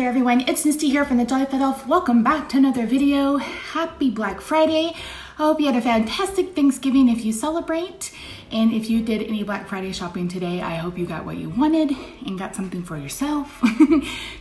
there everyone, it's Misty here from TheJollyFatElf. Welcome back to another video. Happy Black Friday. I hope you had a fantastic Thanksgiving if you celebrate. And if you did any Black Friday shopping today, I hope you got what you wanted and got something for yourself.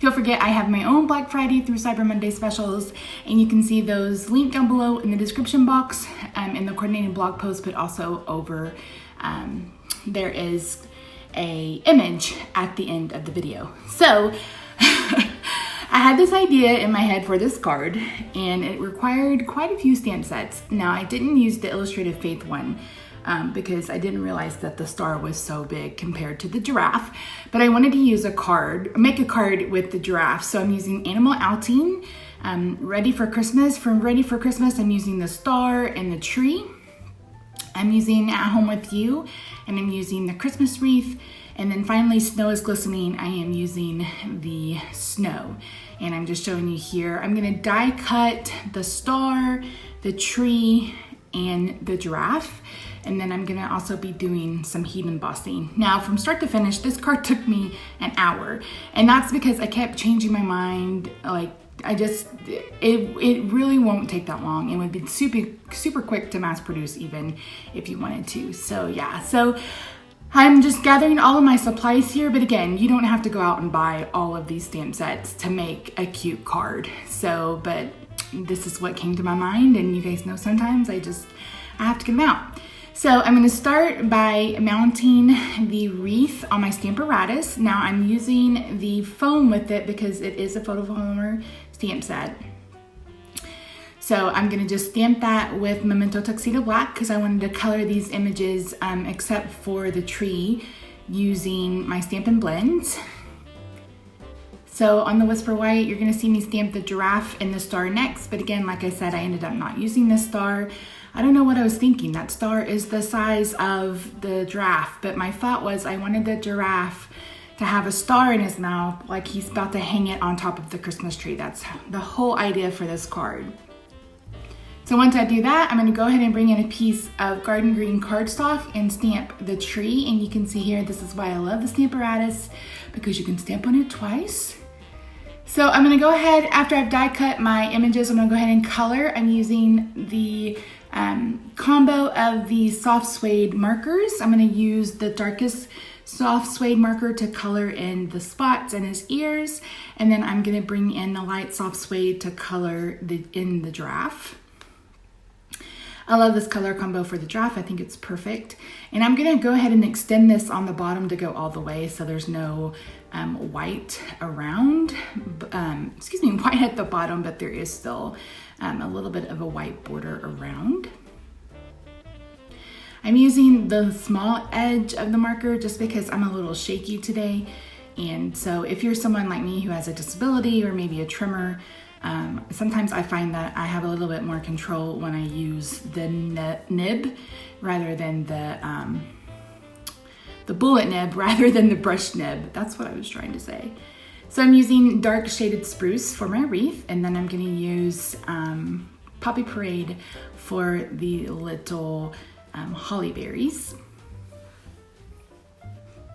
Don't forget, I have my own Black Friday through Cyber Monday specials, and you can see those linked down below in the description box in the coordinated blog post, but also over there is a image at the end of the video. So I had this idea in my head for this card, and it required quite a few stamp sets. Now, I didn't use the Illustrated Faith one because I didn't realize that the star was so big compared to the giraffe, but I wanted to use make a card with the giraffe. So I'm using Animal Outing, Ready for Christmas. From Ready for Christmas, I'm using the star and the tree. I'm using At Home With You, and I'm using the Christmas wreath. And then finally, Snow is Glistening, I am using the snow. And I'm just showing you here, I'm gonna die cut the star, the tree, and the giraffe. And then I'm gonna also be doing some heat embossing. Now, from start to finish, this card took me an hour. And that's because I kept changing my mind. It really won't take that long. It would be super quick to mass produce even if you wanted to. So yeah, so I'm just gathering all of my supplies here, but again, you don't have to go out and buy all of these stamp sets to make a cute card. So, but this is what came to my mind, and you guys know sometimes I have to get them out. So I'm gonna start by mounting the wreath on my Stamparatus. Now I'm using the foam with it because it is a photopolymer stamp set. So I'm gonna just stamp that with Memento Tuxedo Black because I wanted to color these images except for the tree using my Stampin' Blends. So on the Whisper White, you're gonna see me stamp the giraffe and the star next, but again, like I said, I ended up not using this star. I don't know what I was thinking. That star is the size of the giraffe, but my thought was I wanted the giraffe to have a star in his mouth like he's about to hang it on top of the Christmas tree. That's the whole idea for this card. So once I do that, I'm gonna go ahead and bring in a piece of garden green cardstock and stamp the tree. And you can see here, this is why I love the Stamparatus, because you can stamp on it twice. So I'm gonna go ahead, after I've die cut my images, I'm gonna go ahead and color. I'm using the combo of the soft suede markers. I'm gonna use the darkest soft suede marker to color in the spots in his ears. And then I'm gonna bring in the light soft suede to color in the giraffe. I love this color combo for the giraffe. I think it's perfect. And I'm gonna go ahead and extend this on the bottom to go all the way so there's no white around, white at the bottom, but there is still a little bit of a white border around. I'm using the small edge of the marker just because I'm a little shaky today. And so if you're someone like me who has a disability or maybe a tremor, sometimes I find that I have a little bit more control when I use the nib rather than the bullet nib rather than the brush nib. That's what I was trying to say. So I'm using dark shaded spruce for my wreath, and then I'm gonna use Poppy Parade for the little holly berries.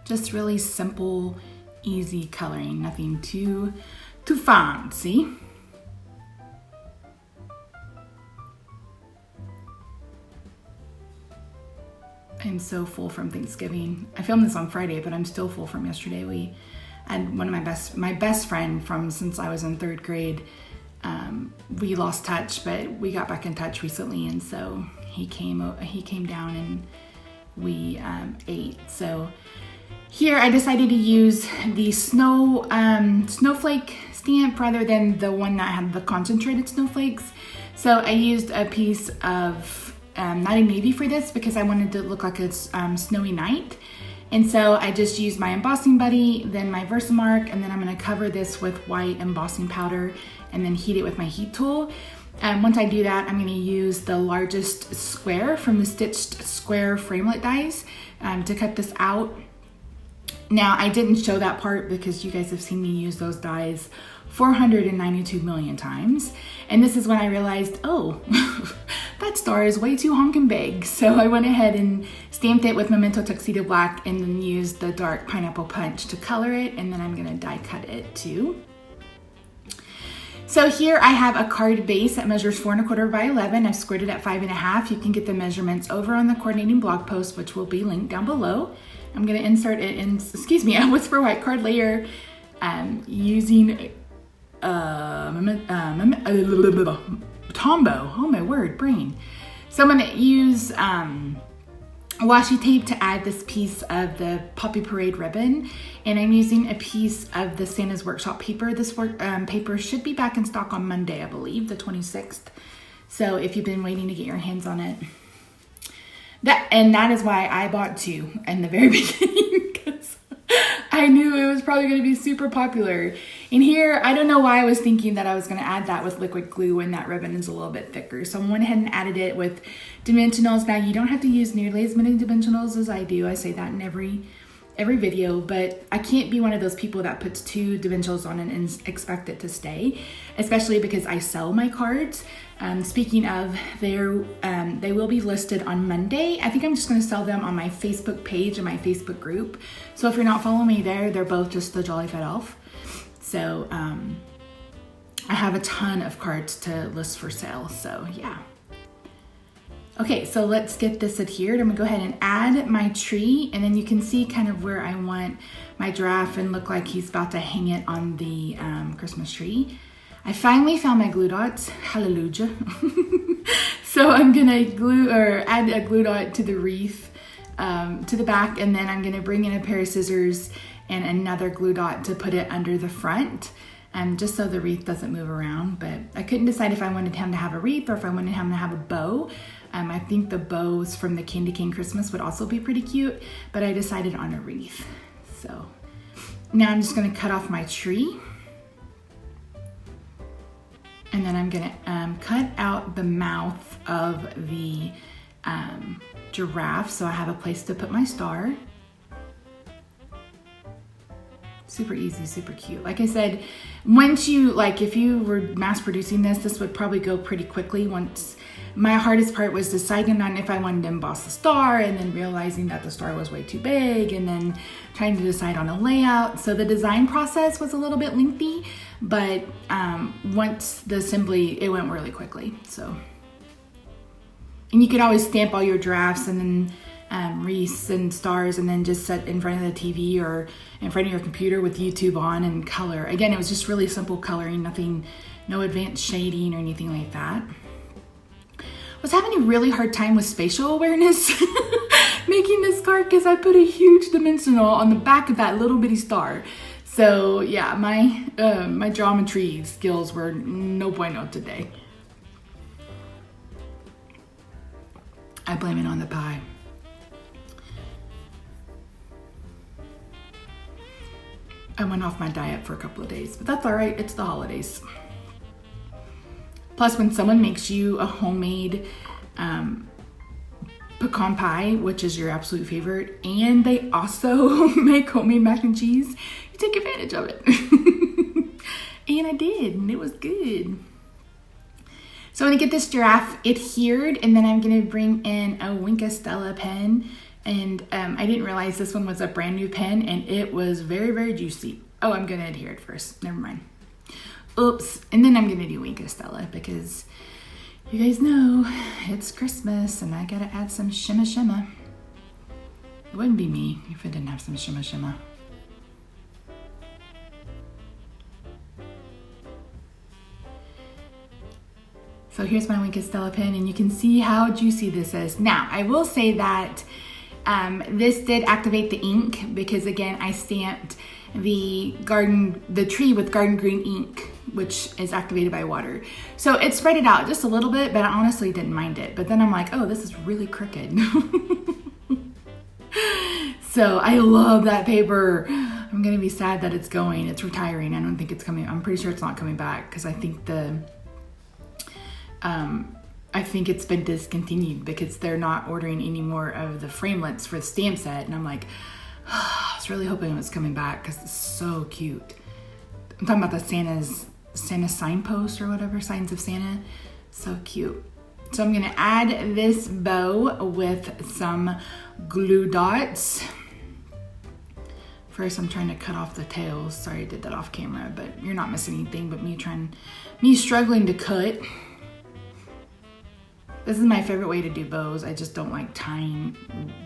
Just really simple, easy coloring, nothing too fancy. I'm so full from Thanksgiving. I filmed this on Friday, but I'm still full from yesterday. We had one of my best friend from since I was in 3rd grade. We lost touch, but we got back in touch recently, and so he came down and we ate. So here I decided to use the snowflake stamp rather than the one that had the concentrated snowflakes. So I used a piece of Night Navy for this because I wanted to look like a snowy night. And so I just used my embossing buddy, then my Versamark, and then I'm gonna cover this with white embossing powder and then heat it with my heat tool. Once I do that, I'm gonna use the largest square from the Stitched Square Framelit dies to cut this out. Now, I didn't show that part because you guys have seen me use those dies 492 million times. And this is when I realized, oh, that star is way too honkin' big. So I went ahead and stamped it with Memento Tuxedo Black and then used the dark Pineapple Punch to color it. And then I'm gonna die cut it too. So here I have a card base that measures 4 1/4 by 11. I've squared it at 5 1/2. You can get the measurements over on the coordinating blog post, which will be linked down below. I'm gonna insert it in, a Whisper White card layer using Tombow. Oh my word, brain. So I'm gonna use washi tape to add this piece of the Poppy Parade ribbon, and I'm using a piece of the Santa's Workshop paper. This paper should be back in stock on Monday, I believe, the 26th. So if you've been waiting to get your hands on it, that is why I bought 2 in the very beginning, because I knew it was probably going to be super popular. And here, I don't know why I was thinking that I was going to add that with liquid glue when that ribbon is a little bit thicker. So I went ahead and added it with dimensionals. Now, you don't have to use nearly as many dimensionals as I do. I say that in every video, but I can't be one of those people that puts 2 dimensionals on it and expect it to stay, especially because I sell my cards. Speaking of, they will be listed on Monday. I think I'm just going to sell them on my Facebook page and my Facebook group. So if you're not following me there, they're both just TheJollyFatElf. So I have a ton of cards to list for sale. So yeah. Okay, so let's get this adhered. I'm gonna go ahead and add my tree, and then you can see kind of where I want my giraffe and look like he's about to hang it on the Christmas tree. I finally found my glue dots, hallelujah. So I'm gonna add a glue dot to the wreath, to the back, and then I'm gonna bring in a pair of scissors and another glue dot to put it under the front. Just so the wreath doesn't move around, but I couldn't decide if I wanted him to have a wreath or if I wanted him to have a bow. I think the bows from the Candy Cane Christmas would also be pretty cute, but I decided on a wreath. So now I'm just gonna cut off my tree, and then I'm gonna cut out the mouth of the giraffe so I have a place to put my star. Super easy, super cute. Like I said, if you were mass producing this would probably go pretty quickly. My hardest part was deciding on if I wanted to emboss the star, and then realizing that the star was way too big, and then trying to decide on a layout. So the design process was a little bit lengthy, but once the assembly, it went really quickly. So, and you could always stamp all your drafts and then wreaths and stars, and then just set in front of the TV or in front of your computer with YouTube on and color. Again, it was just really simple coloring, no advanced shading or anything like that. I was having a really hard time with spatial awareness making this card because I put a huge dimensional on the back of that little bitty star. So yeah, my geometry skills were no bueno today. I blame it on the pie. I went off my diet for a couple of days, but that's all right. It's the holidays. Plus, when someone makes you a homemade pecan pie, which is your absolute favorite, and they also make homemade mac and cheese, you take advantage of it. And I did, and it was good. So I'm gonna get this giraffe adhered, and then I'm gonna bring in a Wink Stella pen. And I didn't realize this one was a brand new pen, and it was very, very juicy. Oh, I'm gonna adhere it first, never mind. Oops, and then I'm gonna do Wink Stella because you guys know it's Christmas and I gotta add some shimma shimma. It wouldn't be me if I didn't have some shimma shimma. So here's my Wink Stella pen, and you can see how juicy this is. Now, I will say that this did activate the ink because, again, I stamped the tree with garden green ink, which is activated by water. So it spread it out just a little bit, but I honestly didn't mind it. But then I'm like, oh, this is really crooked. So I love that paper. I'm gonna be sad that it's going. It's retiring. I don't think it's coming. I'm pretty sure it's not coming back because I think I think it's been discontinued because they're not ordering any more of the framelits for the stamp set. And I'm like, I was really hoping it was coming back because it's so cute. I'm talking about the Santa signpost or whatever, signs of Santa. So cute. So I'm gonna add this bow with some glue dots First, I'm trying to cut off the tails. Sorry I did that off camera, but you're not missing anything but me struggling to cut. This is my favorite way to do bows. I just don't like tying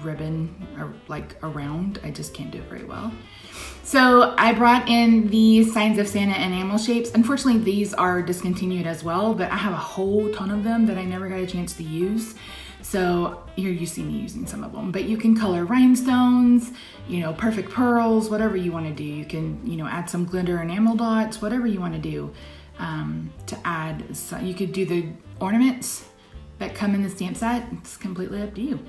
ribbon like around. I just can't do it very well. So I brought in the Signs of Santa enamel shapes. Unfortunately, these are discontinued as well, but I have a whole ton of them that I never got a chance to use. So here you see me using some of them, but you can color rhinestones, you know, perfect pearls, whatever you want to do. You can, you know, add some glitter enamel dots, whatever you want to do to add. So you could do the ornaments that come in the stamp set. It's completely up to you.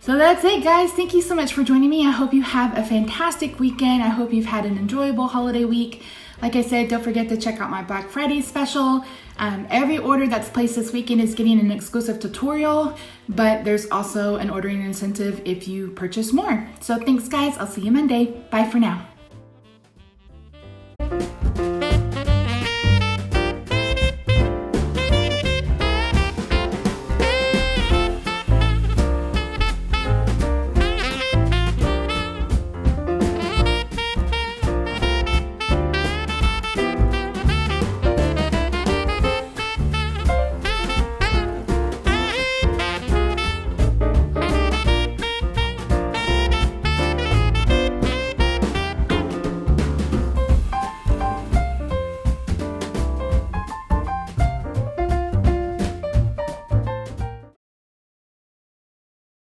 So that's it, guys. Thank you so much for joining me. I hope you have a fantastic weekend. I hope you've had an enjoyable holiday week. Like I said, don't forget to check out my Black Friday special. Every order that's placed this weekend is getting an exclusive tutorial, but there's also an ordering incentive if you purchase more. So thanks, guys. I'll see you Monday. Bye for now.